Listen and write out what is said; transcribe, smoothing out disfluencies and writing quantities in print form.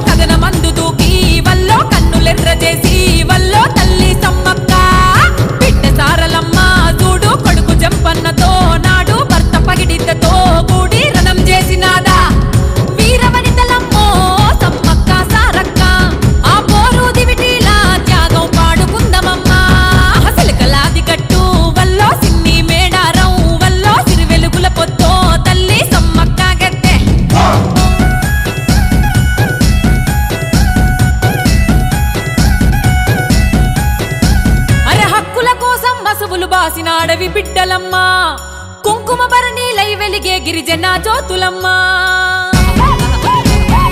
కథన మందు దూకి వల్లో కన్నులెర్ర చేసి వల్లో తల్లి సమ్మక్క బిడ్డ సారలమ్మ చూడు కొడుకు జంపన్నతో నాడు భర్త పగిడిద్దతో కూడి రణం చేసినాదా వీరవనితలమ్మో సమ్మక్క సారక్క ఆ పోరు దివిటీలా త్యాగం పాడుకుందమమ్మా హసలుకలాది గట్టు వల్లో సిన్ని మేడారం వల్లో సిరివెలుగుల పొద్దో తల్లి సమ్మక్క గద్దె అరే హక్కుల కోసం మసవులు బాసిన అడవి బిడ్డలమ్మా కుంకుమ భరణీలై వెలిగే గిరిజన జ్యోతులమ్మా